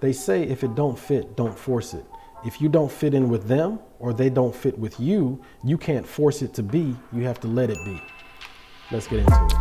They say if it don't fit, don't force it. If you don't fit in with them or they don't fit with you, you can't force it to be, you have to let it be. Let's get into it.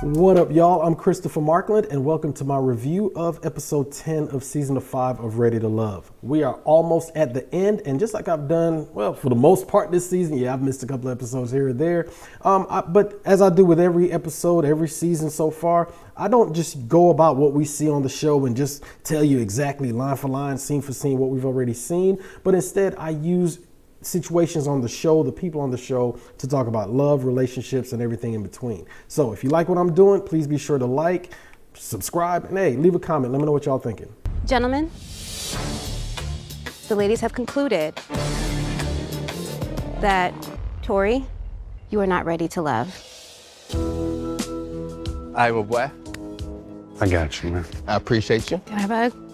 What up, y'all? I'm Christopher Markland, and welcome to my review of episode 10 of season 5 of Ready to Love. We are almost at the end, and just like I've done, well, for the most part this season, yeah, I've missed a couple episodes here or there, but as I do with every episode, every season so far, I don't just go about what we see on the show and just tell you exactly line for line, scene for scene what we've already seen, but instead I use situations on the show, the people on the show, to talk about love, relationships, and everything in between. So if you like what I'm doing, please be sure to like, subscribe, and hey, leave a comment. Let me know what y'all thinking. Gentlemen, the ladies have concluded that, Tori, you are not ready to love. I will boy. I got you, man. I appreciate you. Can I have a hug?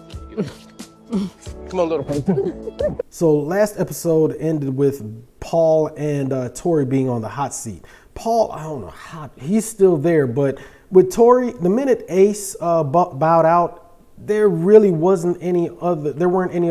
Come on, little. So last episode ended with Paul and Tori being on the hot seat. Paul, I don't know, he's still there, but with Tori, the minute Ace bowed out, there weren't any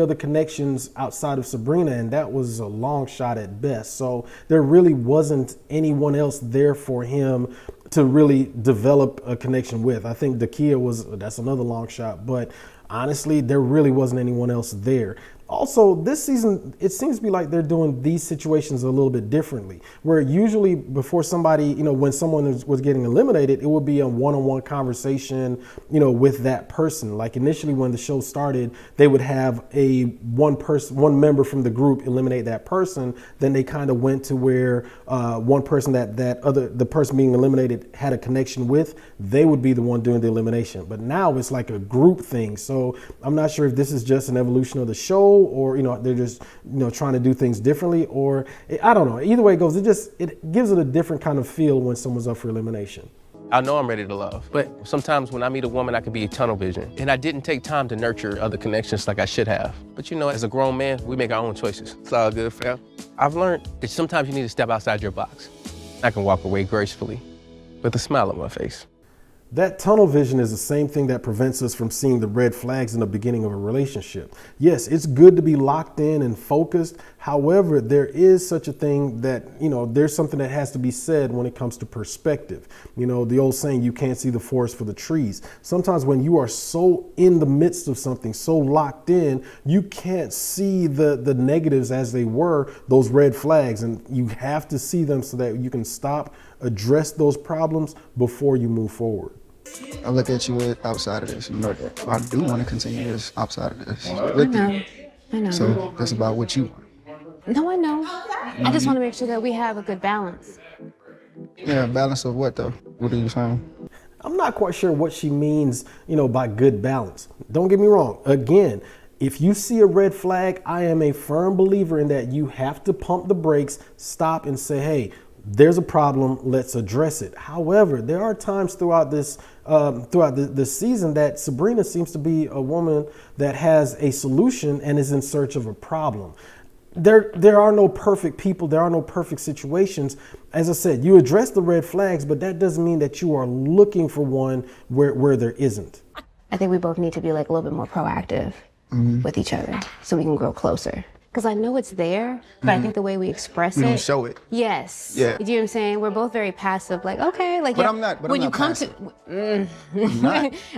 other connections outside of Sabrina, and that was a long shot at best. So there really wasn't anyone else there for him to really develop a connection with. I think Dakia that's another long shot, but honestly, there really wasn't anyone else there. Also, this season, it seems to be like they're doing these situations a little bit differently, where usually before somebody, when someone was getting eliminated, it would be a one-on-one conversation, with that person. Like initially when the show started, they would have one member from the group eliminate that person. Then they kind of went to where one person the person being eliminated had a connection with, they would be the one doing the elimination. But now it's like a group thing. So I'm not sure if this is just an evolution of the show, or they're just trying to do things differently, or I don't know. Either way it goes, it gives it a different kind of feel when someone's up for elimination. I know I'm ready to love, but sometimes when I meet a woman, I can be tunnel vision, and I didn't take time to nurture other connections like I should have. But as a grown man, we make our own choices. It's all good, fam. I've learned that sometimes you need to step outside your box. I can walk away gracefully with a smile on my face. That tunnel vision is the same thing that prevents us from seeing the red flags in the beginning of a relationship. Yes, it's good to be locked in and focused. However, there is such a thing that, there's something that has to be said when it comes to perspective. The old saying, you can't see the forest for the trees. Sometimes when you are so in the midst of something, so locked in, you can't see the negatives as they were, those red flags, and you have to see them so that you can stop, address those problems before you move forward. I look at you outside of this. I do want to continue this outside of this. I know. So that's about what you want. No, I know. I just want to make sure that we have a good balance. Yeah, balance of what though? What are you saying? I'm not quite sure what she means, by good balance. Don't get me wrong. Again, if you see a red flag, I am a firm believer in that you have to pump the brakes, stop and say, hey, there's a problem, let's address it. However, there are times throughout this season that Sabrina seems to be a woman that has a solution and is in search of a problem. There are no perfect people, there are no perfect situations. As I said, you address the red flags, but that doesn't mean that you are looking for one where there isn't. I think we both need to be like a little bit more proactive with each other so we can grow closer. Because I know it's there, but I think the way we express it. We don't show it. Yes. Yeah. You know what I'm saying? We're both very passive, like, okay. Like, But yeah, I'm not. But when I'm you not come passive. to.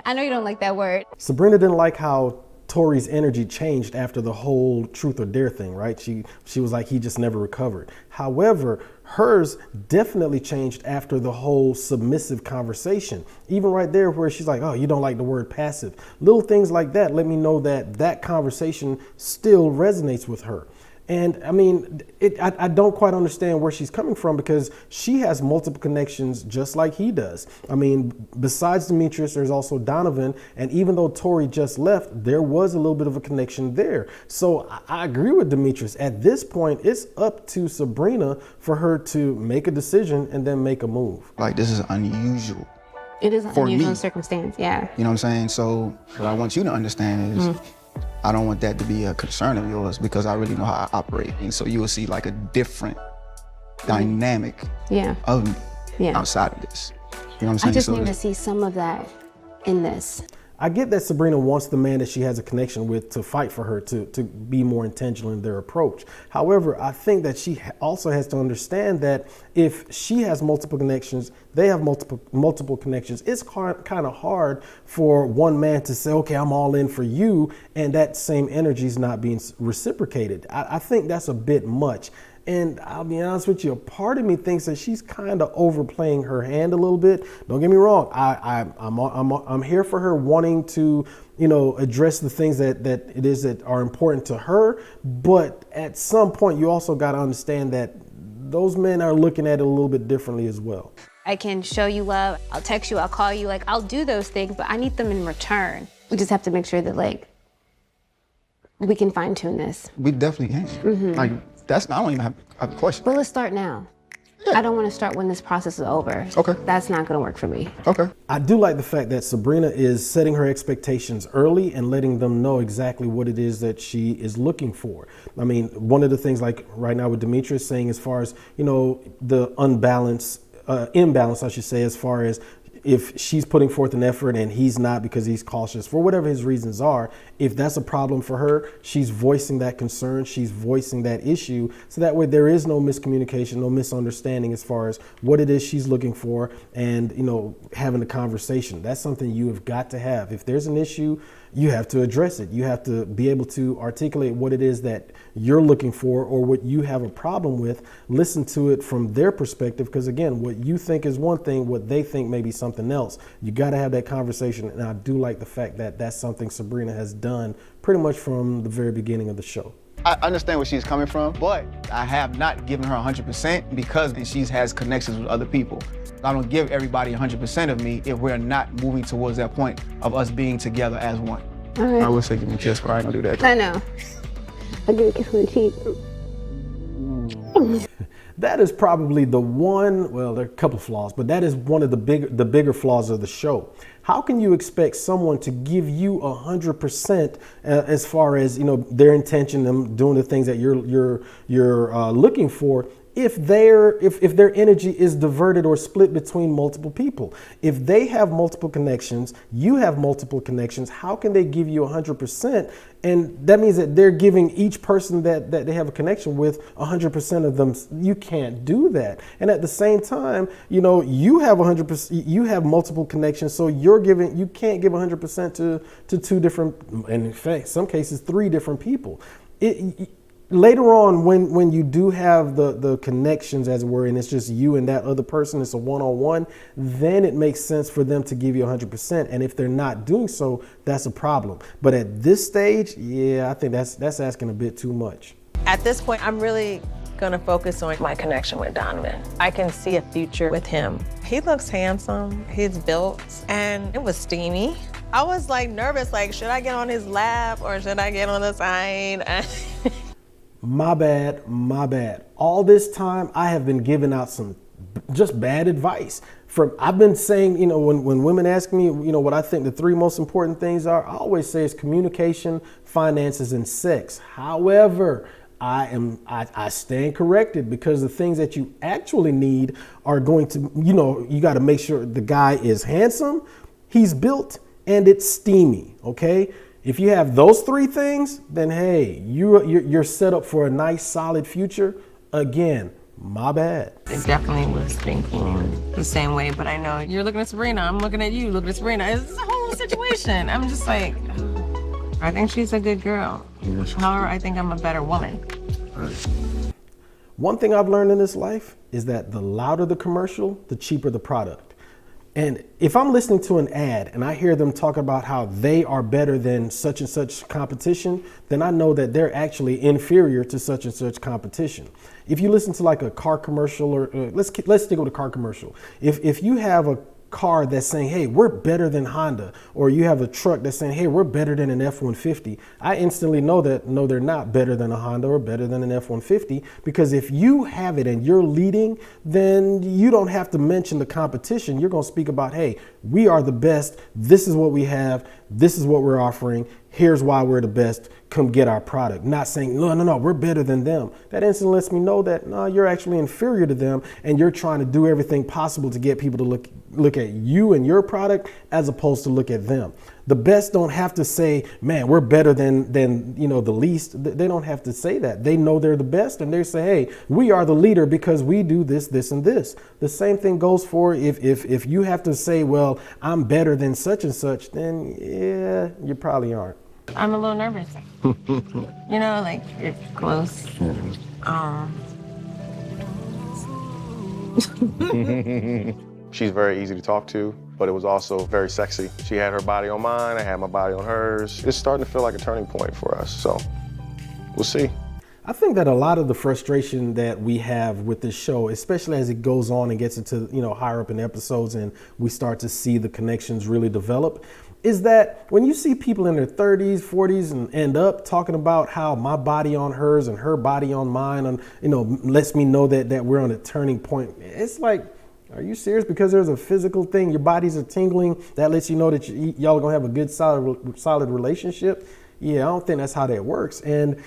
I know you don't like that word. Sabrina didn't like how Tori's energy changed after the whole truth or dare thing, right? She was like, he just never recovered. However, hers definitely changed after the whole submissive conversation. Even right there where she's like, oh, you don't like the word passive. Little things like that let me know that conversation still resonates with her. And I mean, I don't quite understand where she's coming from, because she has multiple connections just like he does. I mean, besides Demetrius, there's also Donovan. And even though Tori just left, there was a little bit of a connection there. So I agree with Demetrius. At this point, it's up to Sabrina for her to make a decision and then make a move. Like, this is unusual. It is an For unusual me. circumstance, yeah. You know what I'm saying? So what I want you to understand is I don't want that to be a concern of yours, because I really know how I operate. And so you will see like a different dynamic Yeah. of me Yeah. outside of this. You know what I'm saying? I just So need to see some of that in this. I get that Sabrina wants the man that she has a connection with to fight for her, to be more intentional in their approach. However, I think that she also has to understand that if she has multiple connections, they have multiple connections. It's kind of hard for one man to say, okay, I'm all in for you, and that same energy is not being reciprocated. I think that's a bit much. And I'll be honest with you, a part of me thinks that she's kind of overplaying her hand a little bit. Don't get me wrong. I'm here for her wanting to, address the things that are important to her. But at some point, you also got to understand that those men are looking at it a little bit differently as well. I can show you love. I'll text you. I'll call you. Like, I'll do those things, but I need them in return. We just have to make sure that, like, we can fine tune this. we definitely can. Like, I don't even have a question. But let's start now. I don't want to start when this process is over. Okay. That's not going to work for me. Okay. I do like the fact that Sabrina is setting her expectations early and letting them know exactly what it is that she is looking for. I mean, one of the things, like right now with Demetrius saying, as far as, the imbalance, I should say, as far as if she's putting forth an effort and he's not because he's cautious, for whatever his reasons are, if that's a problem for her, she's voicing that concern, she's voicing that issue, so that way there is no miscommunication, no misunderstanding as far as what it is she's looking for, and having a conversation. That's something you have got to have. If there's an issue, you have to address it. You have to be able to articulate what it is that you're looking for or what you have a problem with. Listen to it from their perspective, because again, what you think is one thing, what they think may be something else. You got to have that conversation, and I do like the fact that that's something Sabrina has done pretty much from the very beginning of the show. I understand where she's coming from, but I have not given her 100% because she has connections with other people. I don't give everybody 100% of me if we're not moving towards that point of us being together as one. All right. I will say give me a kiss, but I ain't gonna do that. I know. I'll give you a kiss on the cheek. That is probably the one, well, there are a couple of flaws, but that is one of the bigger flaws of the show. How can you expect someone to give you 100% as far as, their intention, them doing the things that you're looking for, if their energy is diverted or split between multiple people? If they have multiple connections, you have multiple connections, how can they give you 100%? And that means that they're giving each person that they have a connection with 100% of them. You can't do that. And at the same time, you have 100%, you have multiple connections, so you can't give 100% to two different, and in fact, some cases, 3 different people. Later on, when you do have the connections, as it were, and it's just you and that other person, it's a one-on-one, then it makes sense for them to give you 100%. And if they're not doing so, that's a problem. But at this stage, yeah, I think that's asking a bit too much. At this point, I'm really gonna focus on my connection with Donovan. I can see a future with him. He looks handsome, he's built, and it was steamy. I was like nervous, like, should I get on his lap or should I get on the side? My bad. All this time, I have been giving out some just bad advice. I've been saying, when women ask me, what I think the 3 most important things are, I always say it's communication, finances, and sex. However, I stand corrected, because the things that you actually need are going to, you got to make sure the guy is handsome, he's built, and it's steamy, okay? If you have those 3 things, then hey, you're set up for a nice, solid future. Again, my bad. I definitely was thinking the same way, but I know you're looking at Sabrina, I'm looking at you, looking at Sabrina. It's a whole situation. I'm just like, I think she's a good girl. However, I think I'm a better woman. One thing I've learned in this life is that the louder the commercial, the cheaper the product. And if I'm listening to an ad and I hear them talk about how they are better than such and such competition, then I know that they're actually inferior to such and such competition. If you listen to like a car commercial, or let's stick with a car commercial. If you have a car that's saying, hey, we're better than Honda, or you have a truck that's saying, hey, we're better than an F-150, I instantly know that, no, they're not better than a Honda or better than an F-150, because if you have it and you're leading, then you don't have to mention the competition. You're going to speak about, hey, we are the best. This is what we have. This is what we're offering. Here's why we're the best. come get our product. Not saying, no, we're better than them. That instantly lets me know that, no, you're actually inferior to them, and you're trying to do everything possible to get people to look at you and your product as opposed to look at them. The best don't have to say, man, we're better than the least. They don't have to say that. They know they're the best, and they say, hey, we are the leader because we do this, this, and this. The same thing goes for if you have to say, well, I'm better than such and such, then yeah, you probably aren't. I'm a little nervous. Like it's close. She's very easy to talk to, but it was also very sexy. She had her body on mine, I had my body on hers. It's starting to feel like a turning point for us, so we'll see. I think that a lot of the frustration that we have with this show, especially as it goes on and gets into, higher up in episodes and we start to see the connections really develop, is that when you see people in their 30s, 40s and end up talking about how my body on hers and her body on mine, and lets me know that we're on a turning point. It's like, are you serious? Because there's a physical thing, your bodies are tingling, that lets you know that y'all are gonna have a good solid relationship. Yeah, I don't think that's how that works. And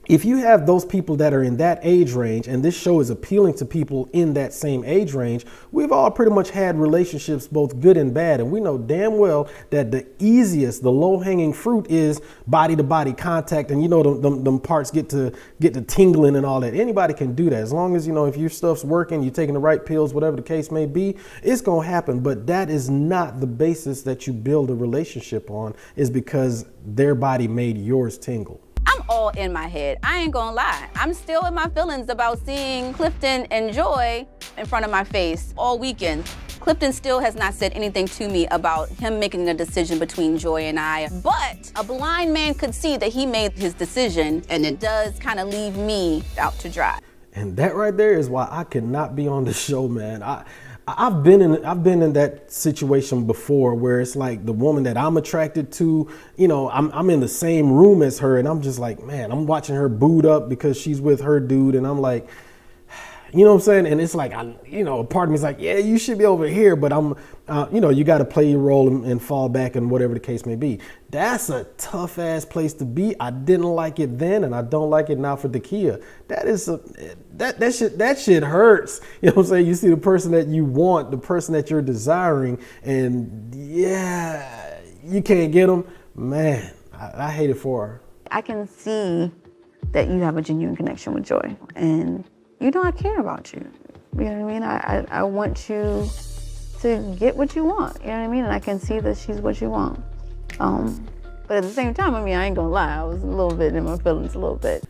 if you have those people that are in that age range, and this show is appealing to people in that same age range, we've all pretty much had relationships, both good and bad. And we know damn well that the easiest, the low hanging fruit is body to body contact. And them parts get to tingling and all that. Anybody can do that. As long as, if your stuff's working, you're taking the right pills, whatever the case may be, it's going to happen. But that is not the basis that you build a relationship on, is because their body made yours tingle. I'm all in my head. I ain't gonna lie. I'm still in my feelings about seeing Clifton and Joy in front of my face all weekend. Clifton still has not said anything to me about him making a decision between Joy and I, but a blind man could see that he made his decision, and it does kind of leave me out to dry. And that right there is why I could not be on the show, man. I've been in that situation before where it's like the woman that I'm attracted to, I'm in the same room as her, and I'm just like, man, I'm watching her booed up because she's with her dude, and I'm like, you know what I'm saying? And it's like, a part of me is like, yeah, you should be over here, but I'm, you got to play your role and fall back and whatever the case may be. That's a tough ass place to be. I didn't like it then, and I don't like it now for Dakia. That shit hurts. You know what I'm saying? You see the person that you want, the person that you're desiring, and yeah, you can't get them. Man, I hate it for her. I can see that you have a genuine connection with Joy, and I care about you. You know what I mean? I want you to get what you want. You know what I mean? And I can see that she's what you want. But at the same time, I ain't gonna lie, I was a little bit in my feelings a little bit.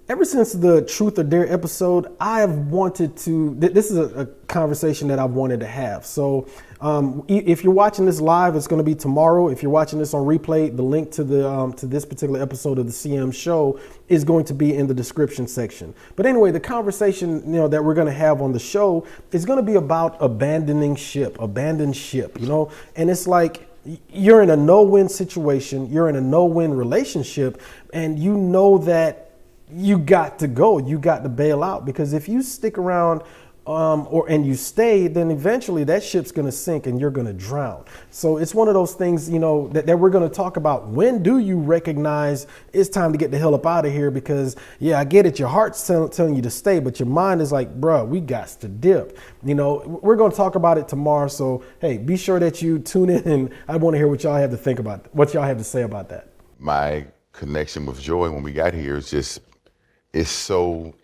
Ever since the Truth or Dare episode, I have wanted to, this is a conversation that I've wanted to have. So if you're watching this live, it's going to be tomorrow. If you're watching this on replay, the link to this particular episode of the CM show is going to be in the description section. But anyway, the conversation that we're going to have on the show is going to be about abandoned ship. And it's like, you're in a no-win situation, you're in a no-win relationship, and you know that you got to go, you got to bail out, because if you stick around and you stay, then eventually that ship's going to sink and you're going to drown. So it's one of those things, that we're going to talk about. When do you recognize it's time to get the hell up out of here? Because yeah, I get it. Your heart's telling you to stay, but your mind is like, bruh, we got to dip. We're going to talk about it tomorrow. So, hey, be sure that you tune in, and I want to hear what y'all have to think about, what y'all have to say about that. My connection with Joy when we got here is just, it's so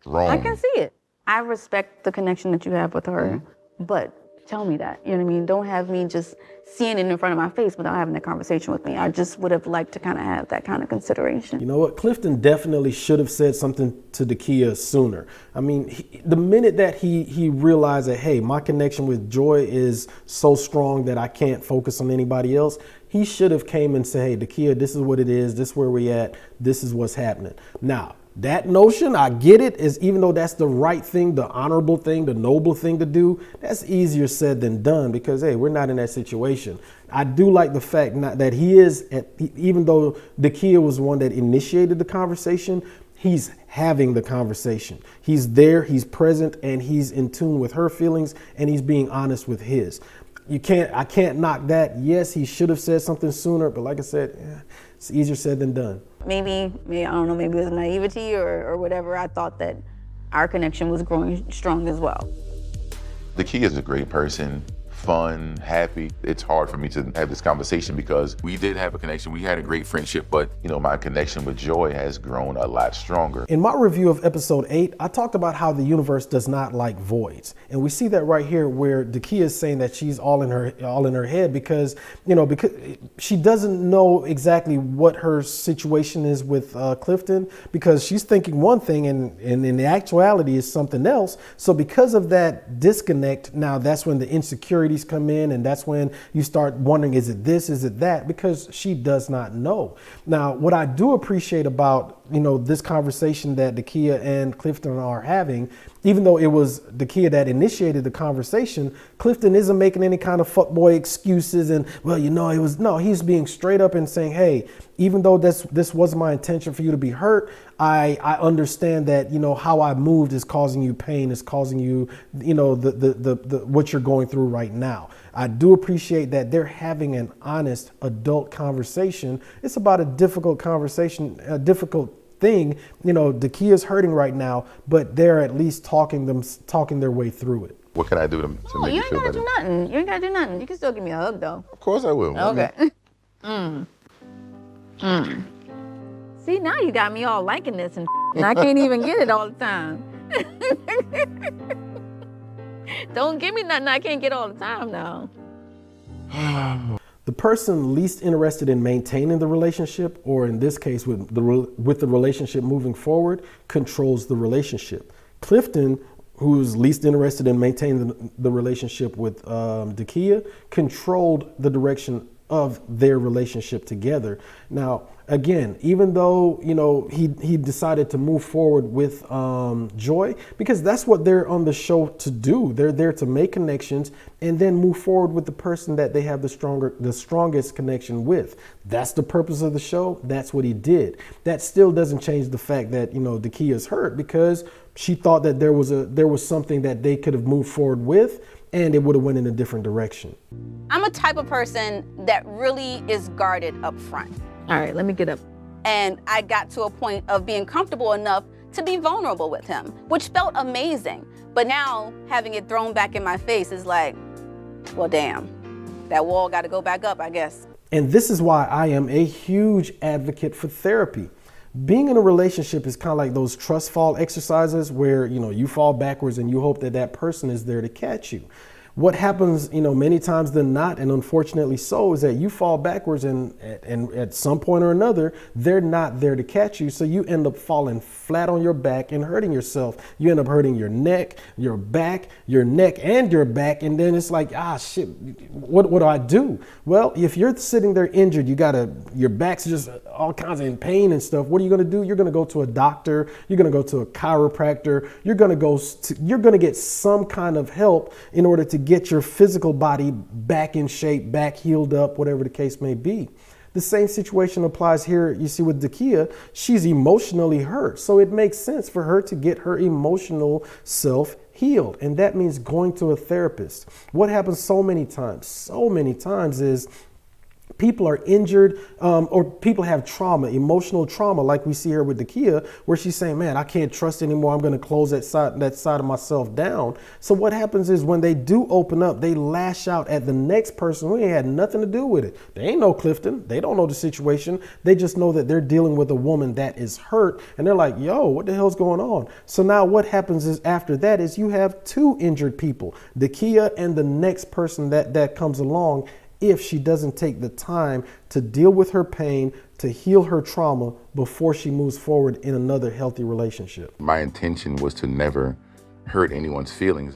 strong. I can see it. I respect the connection that you have with her, but tell me that. You know what I mean? Don't have me just seeing it in front of my face without having that conversation with me. I just would have liked to kind of have that kind of consideration. You know what? Clifton definitely should have said something to Dakia sooner. I mean, the minute that he realized that, hey, my connection with Joy is so strong that I can't focus on anybody else, he should have came and said, hey, Dakia, this is what it is. This is where we at. This is what's happening. Now, that notion, I get it, is even though that's the right thing, the honorable thing, the noble thing to do, that's easier said than done, because, hey, we're not in that situation. I do like the fact that he is, even though Dakia was the one that initiated the conversation, he's having the conversation. He's there, he's present, and he's in tune with her feelings, and he's being honest with his. I can't knock that. Yes, he should have said something sooner, but like I said, It's easier said than done. Maybe I don't know, maybe it was naivety or whatever. I thought that our connection was growing strong as well. The key is a great person, fun, happy. It's hard for me to have this conversation because we did have a connection. We had a great friendship, but my connection with Joy has grown a lot stronger. In my review of episode 8, I talked about how the universe does not like voids. And we see that right here where Dakia is saying that she's all in her head because she doesn't know exactly what her situation is with Clifton, because she's thinking one thing and in the actuality is something else. So because of that disconnect, now that's when the insecurity come in, and that's when you start wondering, is it this, is it that, because she does not know. Now, what I do appreciate about this conversation that Dakia and Clifton are having, even though it was Dakia that initiated the conversation, Clifton isn't making any kind of fuckboy excuses and, he's being straight up and saying, hey, even though this wasn't my intention for you to be hurt, I understand that, how I moved is causing you pain, is causing you, the what you're going through right now. I do appreciate that they're having an honest adult conversation. It's about a difficult conversation, a difficult thing. Dakia's hurting right now, but they're at least talking their way through it. What can I do to make you feel better? You ain't gotta do nothing. You ain't gotta do nothing. You can still give me a hug though. Of course I will. Okay. See, now you got me all liking this and I can't even get it all the time. Don't give me nothing I can't get all the time now. The person least interested in maintaining the relationship, or in this case with the relationship moving forward, controls the relationship. Clifton, who's least interested in maintaining the relationship with Dakia, controlled the direction of their relationship together. Now, again, even though, he decided to move forward with Joy, because that's what they're on the show to do. They're there to make connections and then move forward with the person that they have the strongest connection with. That's the purpose of the show. That's what he did. That still doesn't change the fact that, Dakia's hurt because she thought that there was something that they could have moved forward with, and it would have went in a different direction. I'm a type of person that really is guarded up front. All right, let me get up. And I got to a point of being comfortable enough to be vulnerable with him, which felt amazing. But now having it thrown back in my face is like, well, damn, that wall got to go back up, I guess. And this is why I am a huge advocate for therapy. Being in a relationship is kind of like those trust fall exercises where, you fall backwards and you hope that that person is there to catch you. What happens, many times than not, and unfortunately so, is that you fall backwards and at some point or another, they're not there to catch you. So you end up falling flat on your back and hurting yourself. You end up hurting your neck, your back, your neck, and your back. And then it's like, shit, what do I do? Well, if you're sitting there injured, your back's just all kinds of in pain and stuff. What are you going to do? You're going to go to a doctor. You're going to go to a chiropractor. You're going to get some kind of help in order to get your physical body back in shape, back healed up, whatever the case may be. The same situation applies here. You see with Dakia, she's emotionally hurt. So it makes sense for her to get her emotional self healed. And that means going to a therapist. What happens so many times is people are injured or people have trauma, emotional trauma, like we see here with Dakia, where she's saying, man, I can't trust anymore. I'm going to close that side of myself down. So what happens is when they do open up, they lash out at the next person who ain't had nothing to do with it. They ain't know Clifton. They don't know the situation. They just know that they're dealing with a woman that is hurt. And they're like, yo, what the hell's going on? So now what happens is after that is you have two injured people, Dakia and the next person that comes along, if she doesn't take the time to deal with her pain, to heal her trauma before she moves forward in another healthy relationship. My intention was to never hurt anyone's feelings.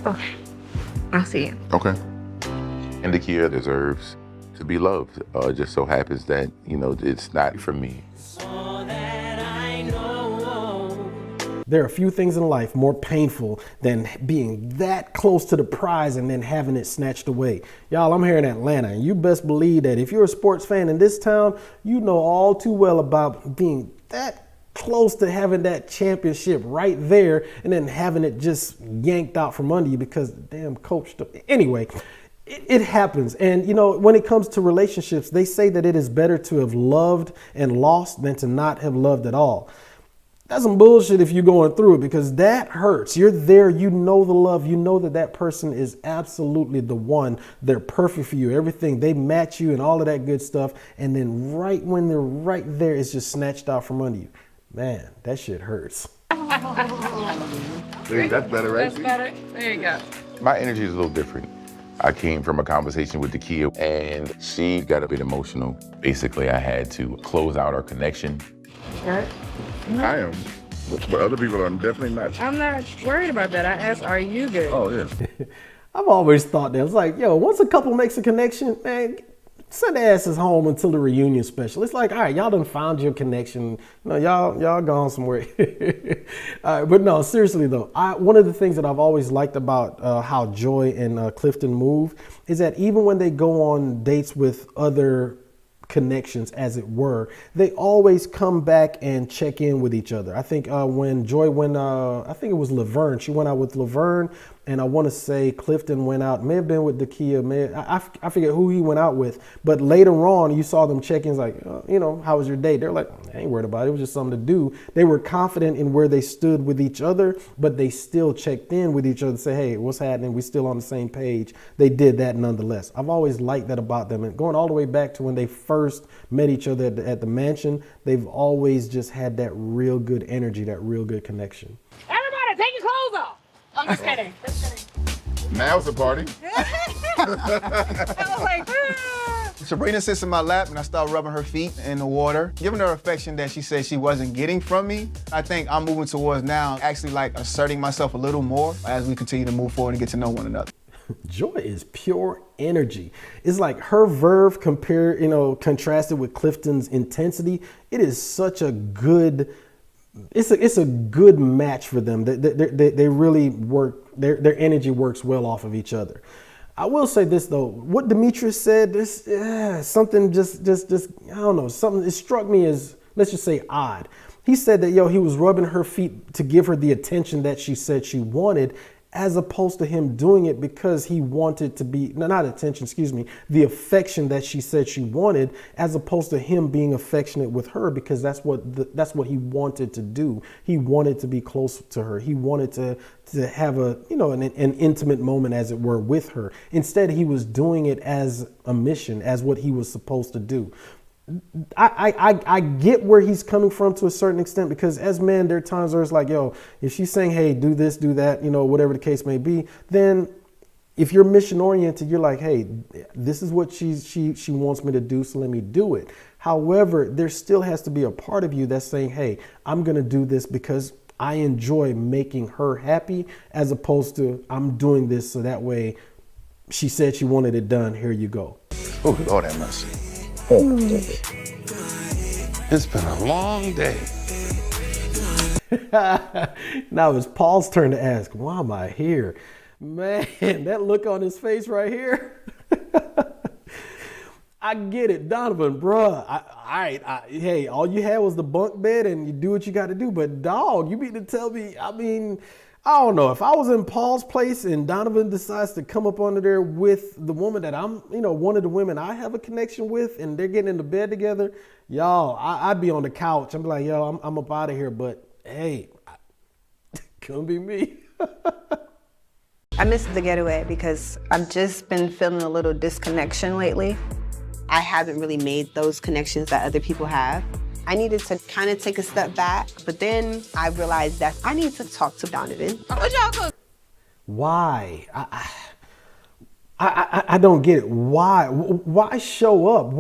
Okay, I'll see you. Okay. And Dakia deserves to be loved. It just so happens that, it's not for me. There are a few things in life more painful than being that close to the prize and then having it snatched away. Y'all, I'm here in Atlanta, and you best believe that if you're a sports fan in this town, you know all too well about being that close to having that championship right there and then having it just yanked out from under you because the damn coach. Anyway, it happens. And, you know, when it comes to relationships, they say that it is better to have loved and lost than to not have loved at all. That's some bullshit if you're going through it, because that hurts. You're there. You know the love. You know that that person is absolutely the one. They're perfect for you. Everything. They match you and all of that good stuff. And then right when they're right there, it's just snatched out from under you. Man, that shit hurts. That's better, right? That's better. There you go. My energy is a little different. I came from a conversation with Dakia, and she got a bit emotional. Basically, I had to close out our connection. Right? I am, but other people are definitely not. I'm not worried about that. I asked, are you good? Oh, yeah. I've always thought that. It's like, yo, once a couple makes a connection, man, send the asses home until the reunion special. It's like, all right, y'all done found your connection. You know, y'all gone somewhere. All right, but no, seriously though, one of the things that I've always liked about how Joy and Clifton move is that even when they go on dates with other connections, as it were, they always come back and check in with each other. I think when Joy went, I think it was Laverne. She went out with Laverne, and I want to say Clifton went out. May have been with Dakia. I forget who he went out with. But later on, you saw them check in, like, you know, how was your day? They're like, I ain't worried about it. It was just something to do. They were confident in where they stood with each other, but they still checked in with each other to say, hey, what's happening? We still on the same page. They did that nonetheless. I've always liked that about them. And going all the way back to when they first met each other at the mansion, they've always just had that real good energy, that real good connection. Everybody, take your clothes off. I'm just kidding. Now it's a party. I was like, Sabrina sits in my lap and I start rubbing her feet in the water, giving her affection that she said she wasn't getting from me. I think I'm moving towards now actually like asserting myself a little more as we continue to move forward and get to know one another. Joy is pure energy. It's like her verve contrasted with Clifton's intensity. It is such a good, it's a good match for them. They really work, their energy works well off of each other. I will say this though, what Demetrius said, something just, I don't know, something, it struck me as, let's just say, odd. He said that, he was rubbing her feet to give her the attention that she said she wanted, as opposed to him doing it because he wanted to be, not attention, the affection that she said she wanted, as opposed to him being affectionate with her because that's what he wanted to do. He wanted to be close to her. He wanted to have an intimate moment, as it were, with her. Instead, he was doing it as a mission, as what he was supposed to do. I get where he's coming from to a certain extent, because as men, there are times where it's like, if she's saying, hey, do this, do that, whatever the case may be, then if you're mission oriented, you're like, hey, this is what she wants me to do, so let me do it. However, there still has to be a part of you that's saying, hey, I'm going to do this because I enjoy making her happy, as opposed to I'm doing this so that way she said she wanted it done. Here you go. Oh, Lord have mercy. It's been a long day. Now it's Paul's turn to ask, why am I here? Man, that look on his face right here. I get it, Donovan, bruh. Hey, all you had was the bunk bed and you do what you got to do. But dog, you mean to tell me, I don't know. If I was in Paul's place and Donovan decides to come up under there with the woman that I'm, one of the women I have a connection with, and they're getting into bed together, I'd be on the couch. I'm like, I'm up out of here. But hey, couldn't be me. I miss the getaway because I've just been feeling a little disconnection lately. I haven't really made those connections that other people have. I needed to kind of take a step back, but then I realized that I need to talk to Donovan. Why? I don't get it. Why show up?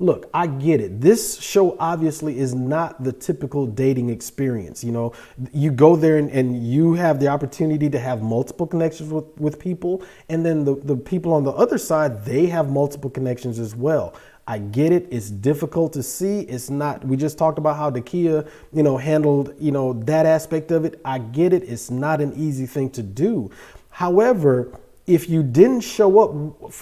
Look, I get it. This show obviously is not the typical dating experience. You go there and you have the opportunity to have multiple connections with people. And then the people on the other side, they have multiple connections as well. I get it. It's difficult to see. It's not, we just talked about how Dakia, handled, that aspect of it. I get it. It's not an easy thing to do. However, if you didn't show up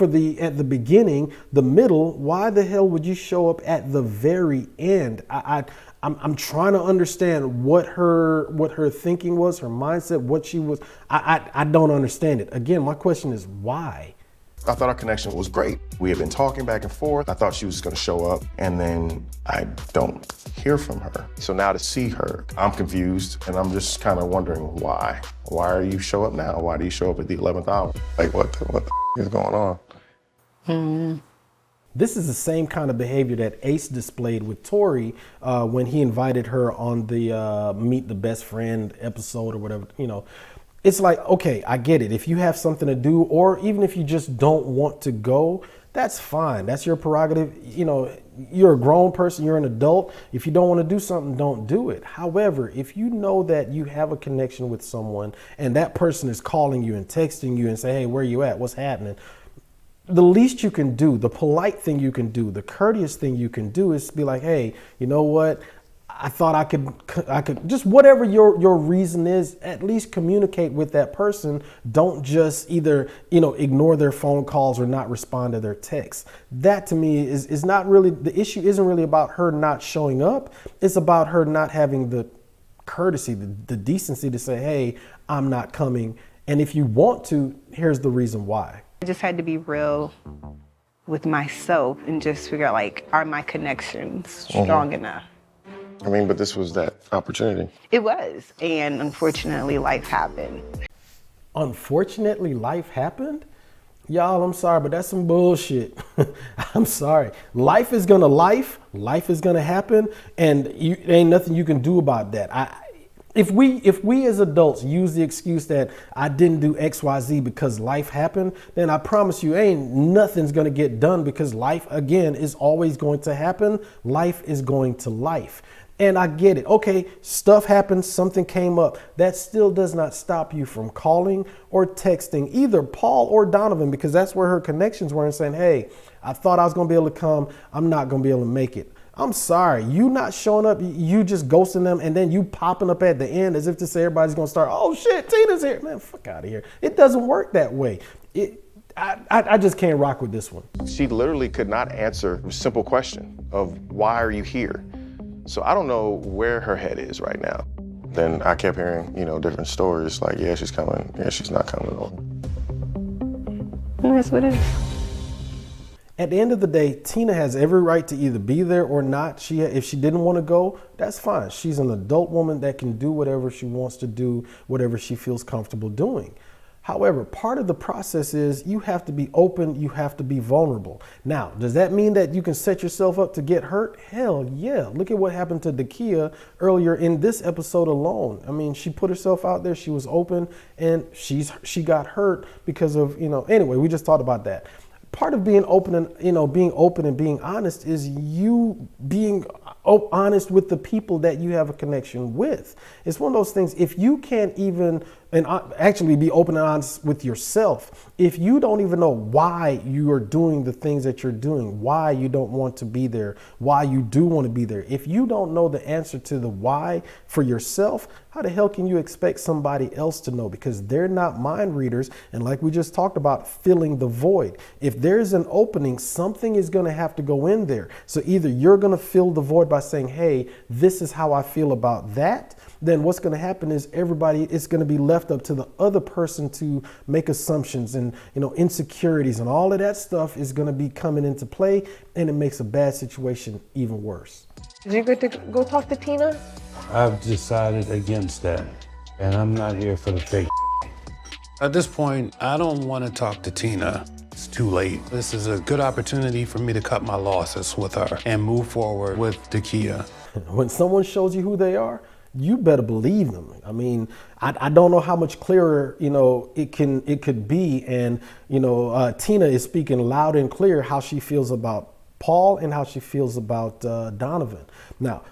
at the beginning, the middle, why the hell would you show up at the very end? I'm trying to understand what her thinking was, her mindset, what she was. I don't understand it. Again, my question is why? I thought our connection was great. We had been talking back and forth. I thought she was just gonna show up, and then I don't hear from her. So now to see her, I'm confused, and I'm just kind of wondering why. Why are you show up now? Why do you show up at the 11th hour? Like, what the is going on? This is the same kind of behavior that Ace displayed with Tori when he invited her on the Meet the Best Friend episode or whatever, you know. It's like, okay, I get it. If you have something to do, or even if you just don't want to go, that's fine. That's your prerogative. You know, you're a grown person, you're an adult. If you don't want to do something, don't do it. However, if you know that you have a connection with someone and that person is calling you and texting you and say, hey, where you at? What's happening? The least you can do, the polite thing you can do, the courteous thing you can do is be like, hey, you know what? I thought I could just whatever your reason is, at least communicate with that person. Don't just either, you know, ignore their phone calls or not respond to their texts. That to me is not really, the issue isn't really about her not showing up. It's about her not having the courtesy, the decency to say, hey, I'm not coming. And if you want to, here's the reason why. I just had to be real with myself and just figure out, like, are my connections strong enough? I mean, but this was that opportunity. It was, and unfortunately, life happened. Unfortunately, life happened? Y'all, I'm sorry, but that's some bullshit. I'm sorry. Life is gonna life is gonna happen, and ain't nothing you can do about that. If we as adults use the excuse that I didn't do XYZ because life happened, then I promise you ain't nothing's gonna get done, because life, again, is always going to happen. Life is going to life. And I get it. Okay, stuff happened, something came up. That still does not stop you from calling or texting either Paul or Donovan, because that's where her connections were, and saying, hey, I thought I was gonna be able to come. I'm not gonna be able to make it. I'm sorry, you not showing up, you just ghosting them, and then you popping up at the end as if to say everybody's gonna start, oh shit, Tina's here. Man, fuck out of here. It doesn't work that way. I just can't rock with this one. She literally could not answer a simple question of why are you here? So I don't know where her head is right now. Then I kept hearing, you know, different stories like, yeah, she's coming, yeah, she's not coming. That's what it is. At the end of the day, Tina has every right to either be there or not. If she didn't want to go, that's fine. She's an adult woman that can do whatever she wants to do, whatever she feels comfortable doing. However, part of the process is you have to be open, you have to be vulnerable. Now, does that mean that you can set yourself up to get hurt? Hell yeah. Look at what happened to Dakia earlier in this episode alone. I mean, she put herself out there, she was open, and she got hurt because of, you know, anyway, we just talked about that. Part of being open and, you know, being open and being honest is you being honest with the people that you have a connection with. It's one of those things, if you can't even actually be open and honest with yourself, if you don't even know why you are doing the things that you're doing, why you don't want to be there, why you do want to be there, if you don't know the answer to the why for yourself, how the hell can you expect somebody else to know? Because they're not mind readers. And like we just talked about, filling the void. If there's an opening, something is going to have to go in there. So either you're going to fill the void by saying, hey, this is how I feel about that. Then what's going to happen is it's going to be left up to the other person to make assumptions, and, you know, insecurities and all of that stuff is going to be coming into play, and it makes a bad situation even worse. Did you get to go talk to Tina? I've decided against that, and I'm not here for the fake. At this point, I don't want to talk to Tina. It's too late. This is a good opportunity for me to cut my losses with her and move forward with Dakia. When someone shows you who they are, you better believe them. I mean, I don't know how much clearer, you know, it could be. And, you know, Tina is speaking loud and clear how she feels about Paul and how she feels about Donovan. Now,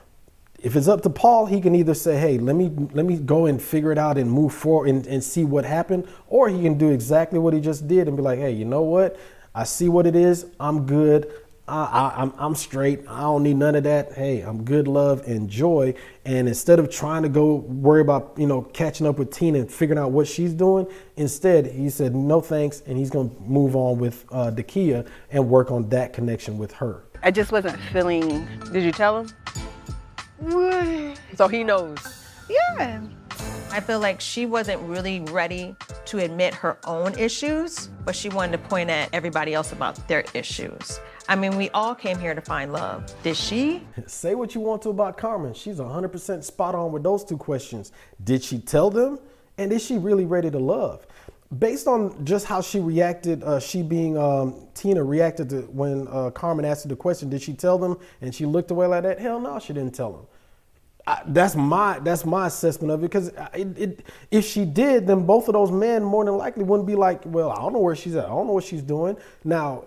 if it's up to Paul, he can either say, hey, let me go and figure it out and move forward and see what happened. Or he can do exactly what he just did and be like, hey, you know what? I see what it is. I'm good. I'm straight. I don't need none of that. Hey, I'm good, love, and joy. And instead of trying to go worry about, you know, catching up with Tina and figuring out what she's doing, instead he said no thanks, and he's going to move on with Dakia and work on that connection with her. I just wasn't feeling. Did you tell him? What? So he knows. Yeah. I feel like she wasn't really ready to admit her own issues, but she wanted to point at everybody else about their issues. I mean, we all came here to find love. Did she? Say what you want to about Carmen. She's 100% spot on with those two questions. Did she tell them? And is she really ready to love? Based on just how she reacted, she being Tina reacted to when Carmen asked her the question, did she tell them? And she looked away like that. Hell no, she didn't tell them. That's my assessment of it, because if she did, then both of those men more than likely wouldn't be like, well, I don't know where she's at. I don't know what she's doing. Now,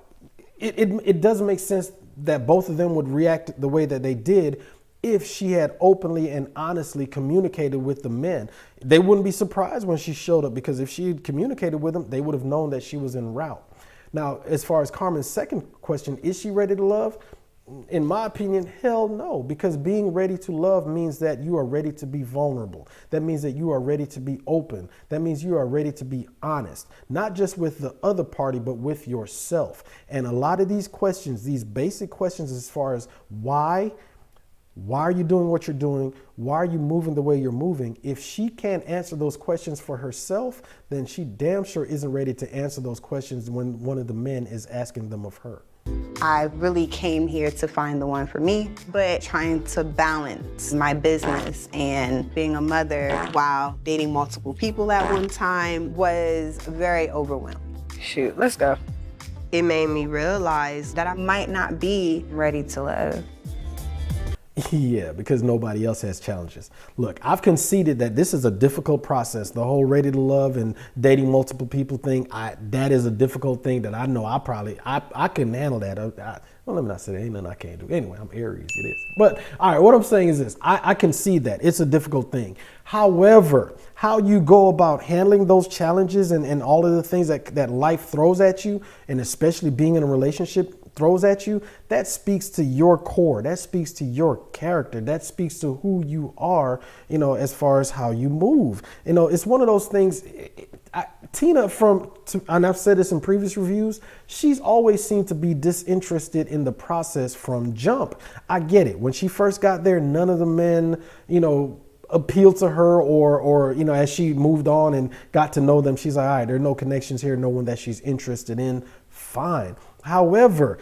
it doesn't make sense that both of them would react the way that they did if she had openly and honestly communicated with the men. They wouldn't be surprised when she showed up, because if she had communicated with them, they would have known that she was en route. Now, as far as Carmen's second question, is she ready to love? In my opinion, hell no, because being ready to love means that you are ready to be vulnerable. That means that you are ready to be open. That means you are ready to be honest, not just with the other party, but with yourself. And a lot of these questions, these basic questions as far as why are you doing what you're doing? Why are you moving the way you're moving? If she can't answer those questions for herself, then she damn sure isn't ready to answer those questions when one of the men is asking them of her. I really came here to find the one for me, but trying to balance my business and being a mother while dating multiple people at one time was very overwhelming. Shoot, let's go. It made me realize that I might not be ready to love. Yeah, because nobody else has challenges. Look, I've conceded that this is a difficult process. The whole ready to love and dating multiple people thing, that is a difficult thing that I know I couldn't handle that. Well, let me not say that. Ain't nothing I can't do. Anyway, I'm Aries, it is. But all right, what I'm saying is this. I concede that it's a difficult thing. However, how you go about handling those challenges and all of the things that life throws at you, and especially being in a relationship throws at you, that speaks to your core. That speaks to your character. That speaks to who you are, as far as how you move. It's one of those things. Tina, and I've said this in previous reviews, she's always seemed to be disinterested in the process from jump. I get it. When she first got there, none of the men, appealed to her or as she moved on and got to know them, she's like, all right, there are no connections here, no one that she's interested in. Fine. However,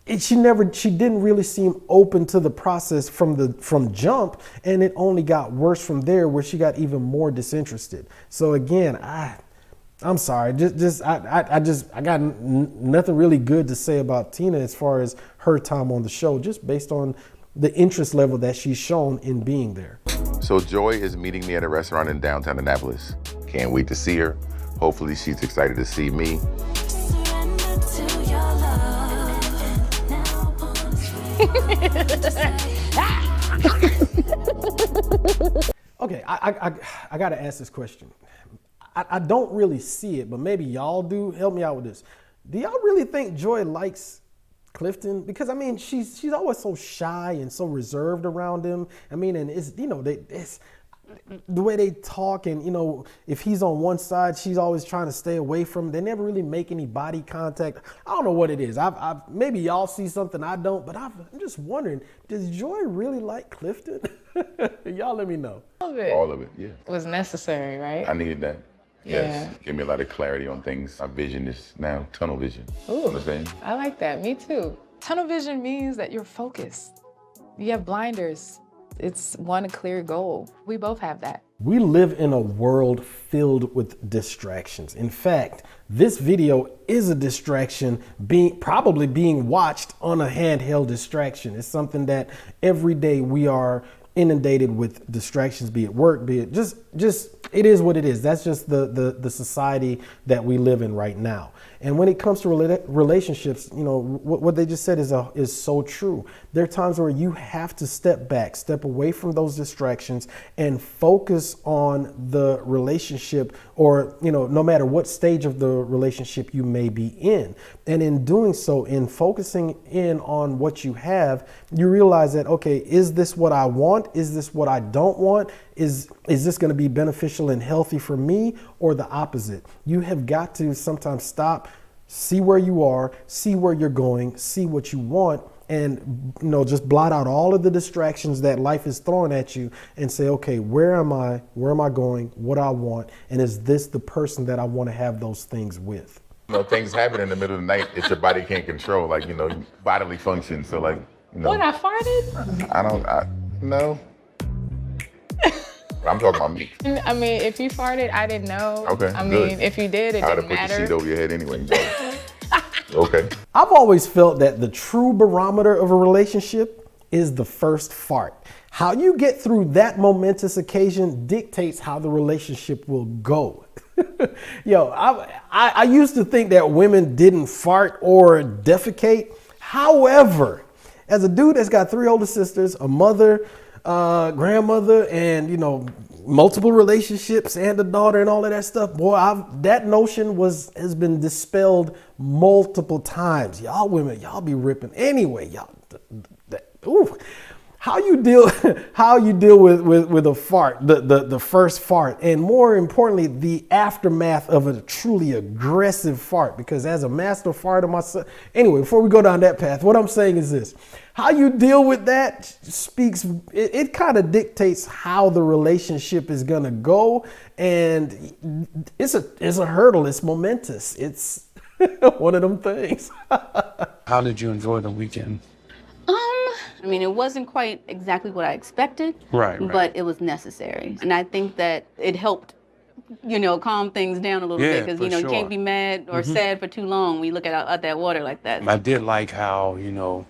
she didn't really seem open to the process from jump, and it only got worse from there, where she got even more disinterested. So again, I'm sorry, I got nothing really good to say about Tina as far as her time on the show, just based on the interest level that she's shown in being there. So Joy is meeting me at a restaurant in downtown Annapolis. Can't wait to see her. Hopefully she's excited to see me. Okay, I got to ask this question. I don't really see it, but maybe y'all do. Help me out with this. Do y'all really think Joy likes Clifton? Because I mean, she's always so shy and so reserved around him. I mean, and it's the way they talk, and if he's on one side, she's always trying to stay away from him. They never really make any body contact. I don't know what it is. Maybe y'all see something I don't, but I'm just wondering, does Joy really like Clifton? Y'all let me know. All of it, yeah. It was necessary, right? I needed that. Yes. Yeah. Give me a lot of clarity on things. My vision is now tunnel vision. Ooh, understand? I like that. Me too. Tunnel vision means that you're focused. You have blinders. It's one clear goal. We both have that. We live in a world filled with distractions. In fact, this video is a distraction probably being watched on a handheld distraction. It's something that every day we are inundated with distractions, be it work, be it just it is what it is. That's just the society that we live in right now. And when it comes to relationships, what they just said is so true. There are times where you have to step back, step away from those distractions, and focus on the relationship, or no matter what stage of the relationship you may be in. And in doing so, in focusing in on what you have, you realize that, okay, is this what I want? Is this what I don't want? Is this going to be beneficial and healthy for me, or the opposite? You have got to sometimes stop, see where you are, see where you're going, see what you want, and, you know, just blot out all of the distractions that life is throwing at you and say, okay, where am I? Where am I going? What I want? And is this the person that I want to have those things with? You know, things happen in the middle of the night that your body can't control, like, you know, bodily functions. So, like, you know. What, I farted? No. I'm talking about me. I mean, if you farted, I didn't know. Okay, I good. mean, if you did, it I'd didn't have put matter. the sheet over your head anyway. Okay. I've always felt that the true barometer of a relationship is the first fart. How you get through that momentous occasion dictates how the relationship will go. Yo, I used to think that women didn't fart or defecate. However, as a dude that's got 3 older sisters, a mother, grandmother, and, you know, multiple relationships and a daughter and all of that stuff, boy, that notion has been dispelled multiple times. Y'all women, y'all be ripping anyway. Y'all, ooh. How you deal with a fart, the first fart, and more importantly, the aftermath of a truly aggressive fart. Because as a master farter myself, anyway, before we go down that path, what I'm saying is this: how you deal with that speaks. It kind of dictates how the relationship is gonna go, and it's a hurdle. It's momentous. It's one of them things. How did you enjoy the weekend? I mean, it wasn't quite exactly what I expected, Right. but it was necessary. And I think that it helped, you know, calm things down a little bit, because, you know, you can't be mad or sad for too long when you look at that water like that. I did like how, you know,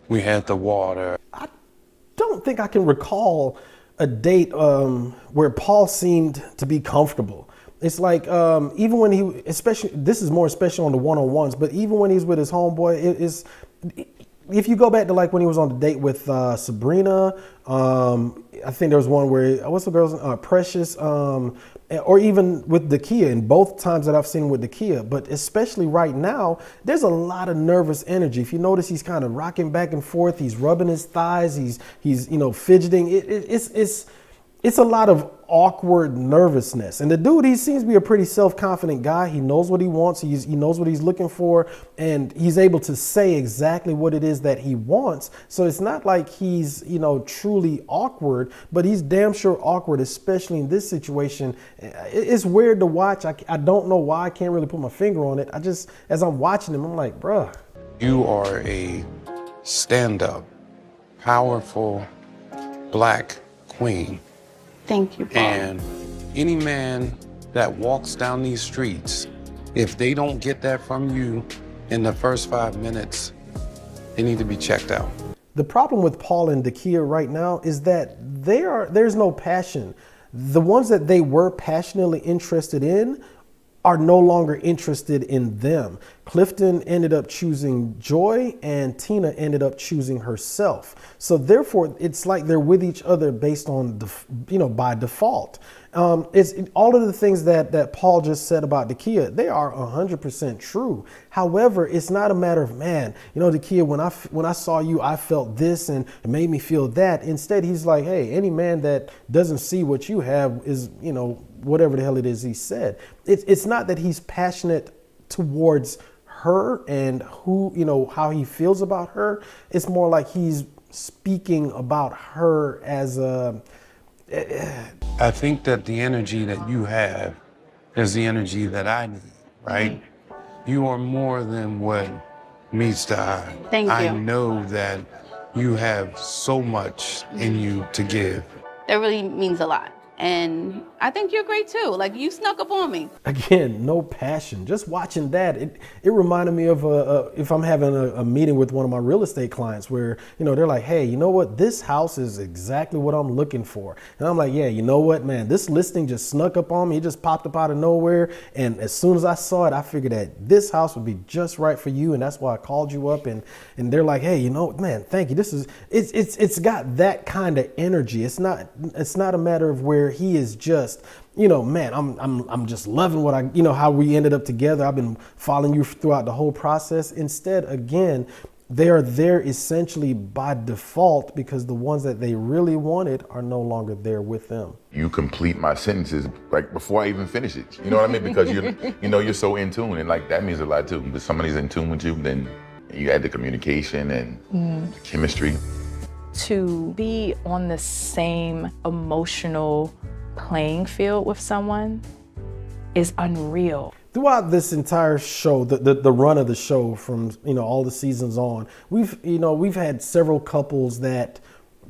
we had the water. I don't think I can recall a date where Paul seemed to be comfortable. It's like, even when he, especially, this is more special on the one-on-ones, but even when he's with his homeboy, if you go back to like when he was on the date with Sabrina, I think there was one where, what's the girl's name? Precious, or even with Dakia, in both times that I've seen with Dakia, but especially right now, there's a lot of nervous energy. If you notice, he's kind of rocking back and forth, he's rubbing his thighs, he's you know, fidgeting. It's a lot of awkward nervousness. And the dude, he seems to be a pretty self-confident guy. He knows what he wants. He knows what he's looking for. And he's able to say exactly what it is that he wants. So it's not like he's, you know, truly awkward, but he's damn sure awkward, especially in this situation. It's weird to watch. I don't know why. I can't really put my finger on it. As I'm watching him, I'm like, bruh. You are a stand-up, powerful Black queen. Thank you, Paul. And any man that walks down these streets, if they don't get that from you in the first 5 minutes, they need to be checked out. The problem with Paul and Dakia right now is that there's no passion. The ones that they were passionately interested in are no longer interested in them. Clifton ended up choosing Joy and Tina ended up choosing herself. So therefore, it's like they're with each other based on, by default. It's all of the things that Paul just said about Dakia, they are 100% true. However, it's not a matter of, man, Dakia, when I saw you, I felt this and it made me feel that. Instead, he's like, hey, any man that doesn't see what you have is, whatever the hell it is he said. It's not that he's passionate towards her and how he feels about her. It's more like he's speaking about her as a... I think that the energy that you have is the energy that I need, right? You are more than what meets the eye. Thank you. I know that you have so much in you to give. That really means a lot. And I think you're great too. Like, you snuck up on me. Again, no passion. Just watching that, it reminded me of if I'm having a meeting with one of my real estate clients where, they're like, hey, you know what? This house is exactly what I'm looking for. And I'm like, yeah, you know what, man? This listing just snuck up on me. It just popped up out of nowhere. And as soon as I saw it, I figured that this house would be just right for you. And that's why I called you up. And they're like, hey, man, thank you. It's got that kind of energy. It's not a matter of where he is just, man, I'm just loving what how we ended up together. I've been following you throughout the whole process. Instead, again, they are there essentially by default because the ones that they really wanted are no longer there with them. You complete my sentences like before I even finish it. You know what I mean? Because you're so in tune, and like that means a lot too. If somebody's in tune with you, then You add the communication and chemistry. To be on the same emotional playing field with someone is unreal. Throughout this entire show, the run of the show from, all the seasons on, we've had several couples that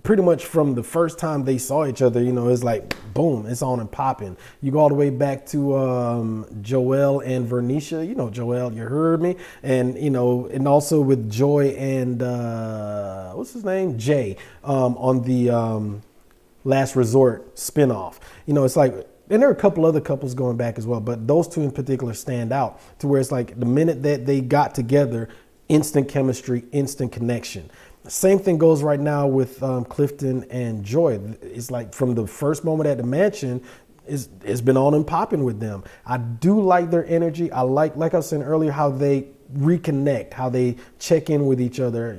pretty much from the first time they saw each other, it's like, boom, it's on and popping. You go all the way back to Joel and Vernisha, Joel, you heard me. And, and also with Joy and, what's his name? Jay, on the Last Resort spinoff. It's like, and there are a couple other couples going back as well, but those two in particular stand out to where it's like the minute that they got together, instant chemistry, instant connection. Same thing goes right now with Clifton and Joy. It's like from the first moment at the mansion, it's been on and popping with them. I do like their energy. I like I was saying earlier, how they reconnect, how they check in with each other.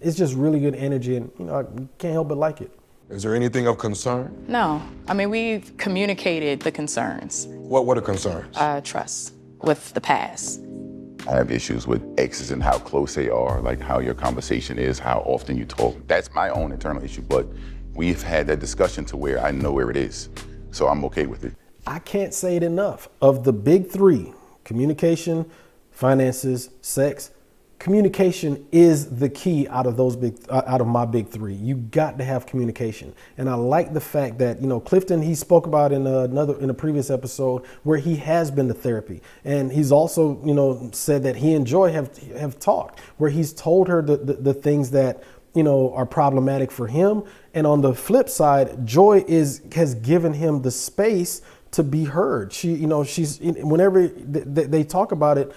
It's just really good energy, and I can't help but like it. Is there anything of concern? No, I mean, we've communicated the concerns. What are concerns? Trust with the past. I have issues with exes and how close they are, like how your conversation is, how often you talk. That's my own internal issue, but we've had that discussion to where I know where it is, so I'm okay with it. I can't say it enough. Of the big three, communication, finances, sex, communication is the key out of my big three. You got to have communication. And I like the fact that, Clifton, he spoke about in a previous episode where he has been to therapy. And he's also, said that he and Joy have talked, where he's told her the things that, are problematic for him. And on the flip side, Joy has given him the space to be heard. She's whenever they talk about it,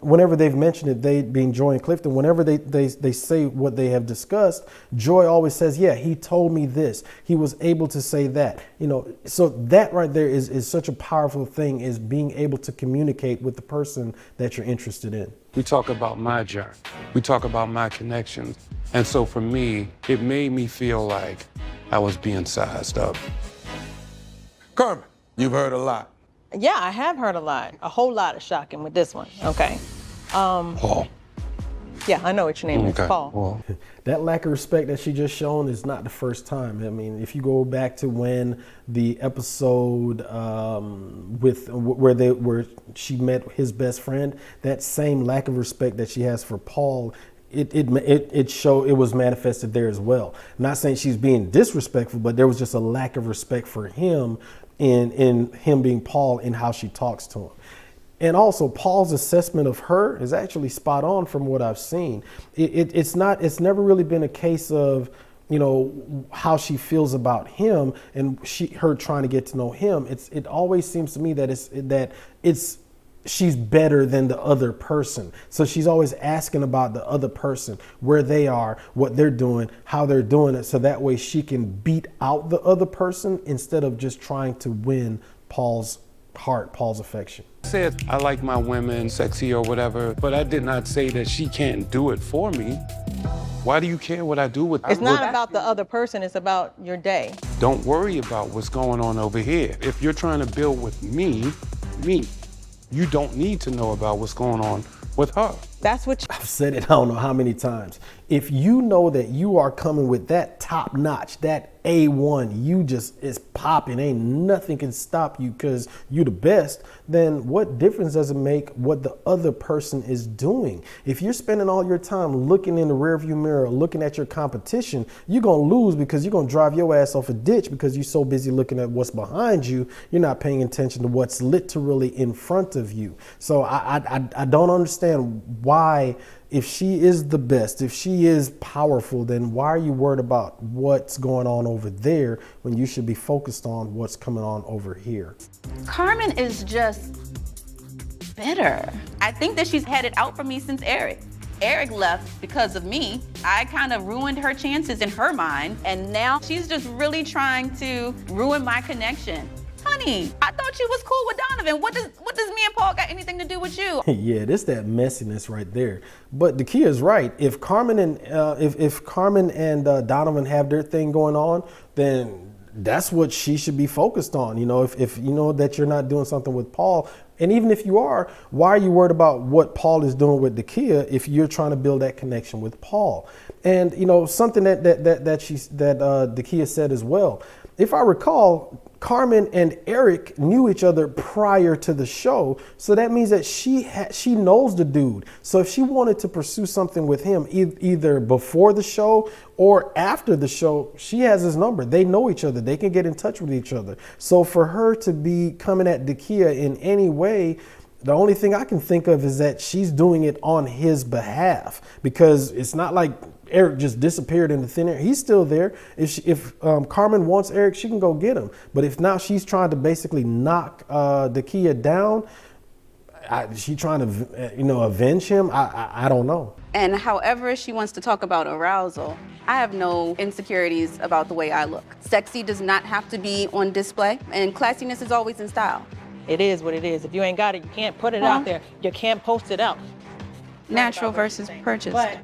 whenever they've mentioned it, they being Joy and Clifton, whenever they say what they have discussed, Joy always says, yeah, he told me this. He was able to say that. So that right there is such a powerful thing, is being able to communicate with the person that you're interested in. We talk about my journey. We talk about my connections. And so for me, it made me feel like I was being sized up. Carmen, you've heard a lot. Yeah, I have heard a lot. A whole lot of shocking with this one. Okay. Paul. Yeah, I know what your name is, Paul. Well, that lack of respect that she just shown is not the first time. I mean, if you go back to when the episode where she met his best friend, that same lack of respect that she has for Paul, it was manifested there as well. I'm not saying she's being disrespectful, but there was just a lack of respect for him in him being Paul and how she talks to him. And also, Paul's assessment of her is actually spot on from what I've seen. It's never really been a case of, how she feels about him and her trying to get to know him. It always seems to me that she's better than the other person. So she's always asking about the other person, where they are, what they're doing, how they're doing it. So that way she can beat out the other person instead of just trying to win Paul's heart, Paul's affection. I said I like my women sexy or whatever, but I did not say that she can't do it for me. Why do you care what I do with It's not about the other person, it's about your day. Don't worry about what's going on over here. If you're trying to build with me, you don't need to know about what's going on with her. That's what I've said it I don't know how many times. If you know that you are coming with that top notch, that A1, you just is popping, ain't nothing can stop you because you the best, then what difference does it make what the other person is doing? If you're spending all your time looking in the rearview mirror, looking at your competition, you're gonna lose because you're gonna drive your ass off a ditch because you're so busy looking at what's behind you, you're not paying attention to what's literally in front of you. So I don't understand why, if she is the best, if she is powerful, then why are you worried about what's going on over there when you should be focused on what's coming on over here? Carmen is just bitter. I think that she's had it out for me since Eric. Eric left because of me. I kind of ruined her chances in her mind, and now she's just really trying to ruin my connection. Honey, I thought you was cool with Donovan. What does me and Paul got anything to do with you? Yeah, this that messiness right there. But the key is right. If Carmen and Donovan have their thing going on, then that's what she should be focused on. You know, if you know that you're not doing something with Paul, and even if you are, why are you worried about what Paul is doing with Dakia if you're trying to build that connection with Paul? And you know, something that Dakia said as well. If I recall, Carmen and Eric knew each other prior to the show, so that means that she knows the dude. So if she wanted to pursue something with him, either before the show or after the show, she has his number. They know each other. They can get in touch with each other. So for her to be coming at Dakia in any way, the only thing I can think of is that she's doing it on his behalf, because it's not like Eric just disappeared into thin air. He's still there. If Carmen wants Eric, she can go get him. But if now she's trying to basically knock Dakia down, she trying to avenge him? I don't know. And however she wants to talk about arousal, I have no insecurities about the way I look. Sexy does not have to be on display, and classiness is always in style. It is what it is. If you ain't got it, you can't put it out there. You can't post it out. Natural versus purchased. But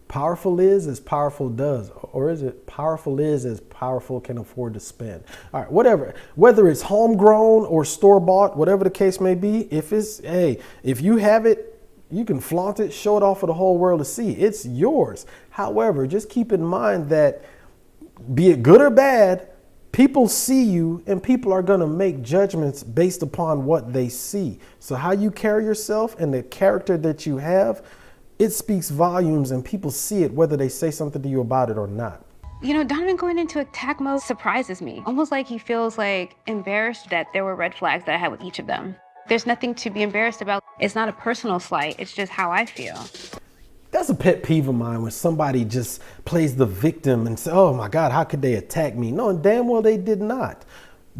powerful is as powerful does, or is it powerful is as powerful can afford to spend? All right, whatever. Whether it's homegrown or store-bought, whatever the case may be, if you have it, you can flaunt it, show it off for the whole world to see. It's yours. However, just keep in mind that, be it good or bad, people see you and people are going to make judgments based upon what they see. So how you carry yourself and the character that you have, it speaks volumes, and people see it whether they say something to you about it or not. You know, Donovan going into attack mode surprises me. Almost like he feels like embarrassed that there were red flags that I had with each of them. There's nothing to be embarrassed about. It's not a personal slight. It's just how I feel. That's a pet peeve of mine when somebody just plays the victim and says, oh my God, how could they attack me? No, damn well they did not.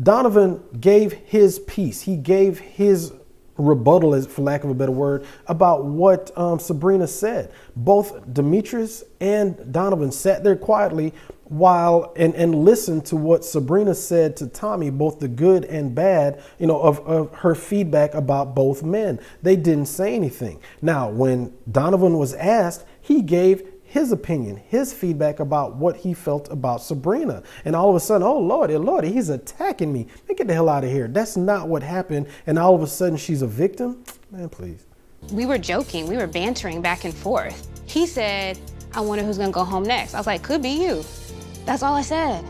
Donovan gave his piece. He gave his rebuttal, for lack of a better word, about what Sabrina said. Both Demetrius and Donovan sat there quietly and listened to what Sabrina said to Tommy, both the good and bad, of her feedback about both men. They didn't say anything. Now, when Donovan was asked, he gave his opinion, his feedback about what he felt about Sabrina. And all of a sudden, oh Lordy, he's attacking me. Man, get the hell out of here. That's not what happened. And all of a sudden she's a victim? Man, please. We were joking. We were bantering back and forth. He said, I wonder who's going to go home next. I was like, could be you. That's all I said.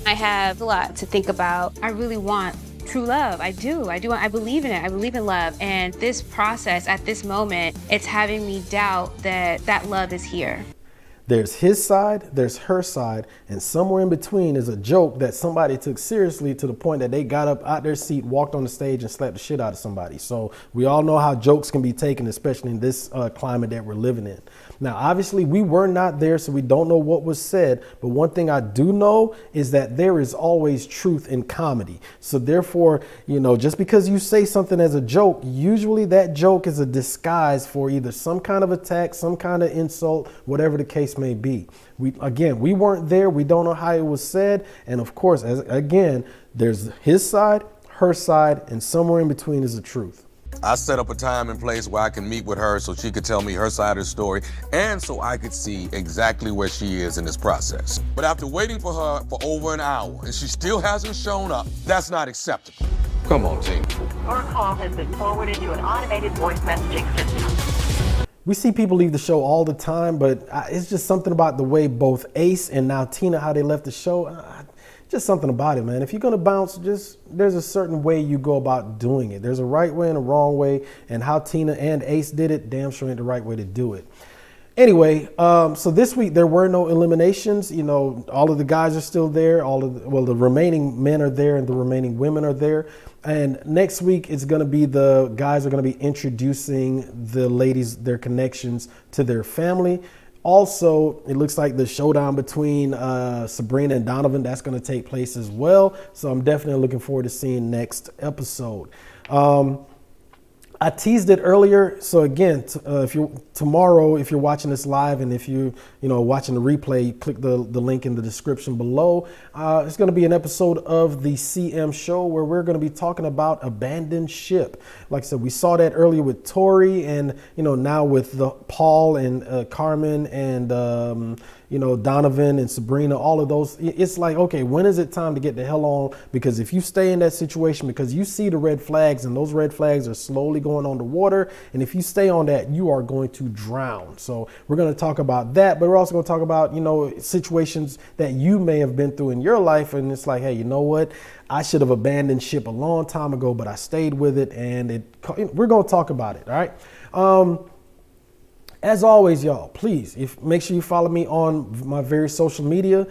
I have a lot to think about. I really want true love. I do. I believe in it. I believe in love. And this process at this moment, it's having me doubt that love is here. There's his side, there's her side, and somewhere in between is a joke that somebody took seriously to the point that they got up out their seat, walked on the stage, and slapped the shit out of somebody. So we all know how jokes can be taken, especially in this climate that we're living in. Now, obviously, we were not there, so we don't know what was said. But one thing I do know is that there is always truth in comedy. So therefore, just because you say something as a joke, usually that joke is a disguise for either some kind of attack, some kind of insult, whatever the case may be. We weren't there. We don't know how it was said. And of course, there's his side, her side, and somewhere in between is the truth. I set up a time and place where I can meet with her so she could tell me her side of the story and so I could see exactly where she is in this process. But after waiting for her for over an hour and she still hasn't shown up, that's not acceptable. Come on, team. Your call has been forwarded to an automated voice messaging system. We see people leave the show all the time, but it's just something about the way both Ace and now Tina, how they left the show. Just something about it, man. If you're going to bounce, there's a certain way you go about doing it. There's a right way and a wrong way, and how Tina and Ace did it, damn sure ain't the right way to do it. Anyway, so this week there were no eliminations. All of the guys are still there. The remaining men are there and the remaining women are there. And next week it's going to be the guys are going to be introducing the ladies, their connections to their family. Also, it looks like the showdown between Sabrina and Donovan, that's going to take place as well. So I'm definitely looking forward to seeing next episode. I teased it earlier. So again, if you're watching this live, and if you watching the replay, click the link in the description below. It's going to be an episode of the CM show where we're going to be talking about abandoned ship. Like I said, we saw that earlier with Tori, and now with Paul and Carmen and Donovan and Sabrina, all of those. It's like, okay, when is it time to get the hell on? Because if you stay in that situation, because you see the red flags and those red flags are slowly going underwater, and if you stay on that, you are going to drown. So we're going to talk about that, but we're also going to talk about, situations that you may have been through in your life. And it's like, hey, you know what? I should have abandoned ship a long time ago, but I stayed with it, and we're going to talk about it. All right. As always, y'all, please, make sure you follow me on my various social media.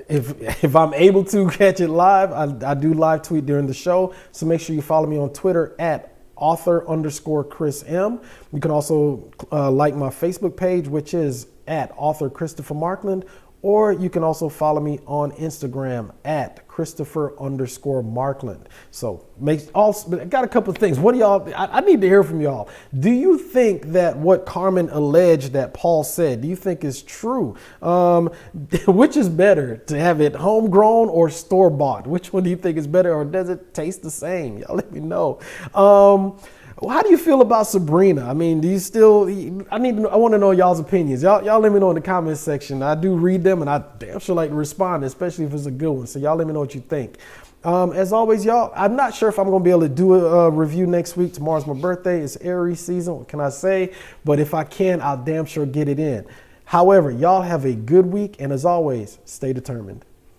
If I'm able to catch it live, I do live tweet during the show. So make sure you follow me on Twitter at author_Chris M. You can also like my Facebook page, which is at author Christopher Markland, or you can also follow me on Instagram at Christopher_Markland. So I got a couple of things. What do y'all, I need to hear from y'all. Do you think that what Carmen alleged that Paul said, do you think is true? Which is better, to have it homegrown or store-bought? Which one do you think is better, or does it taste the same? Y'all let me know. How do you feel about Sabrina? I mean, do you still, I want to know y'all's opinions. Y'all let me know in the comments section. I do read them, and I damn sure like to respond, especially if it's a good one. So y'all let me know what you think. As always, y'all, I'm not sure if I'm going to be able to do a review next week. Tomorrow's my birthday. It's Aries season. What can I say? But if I can, I'll damn sure get it in. However, y'all have a good week. And as always, stay determined.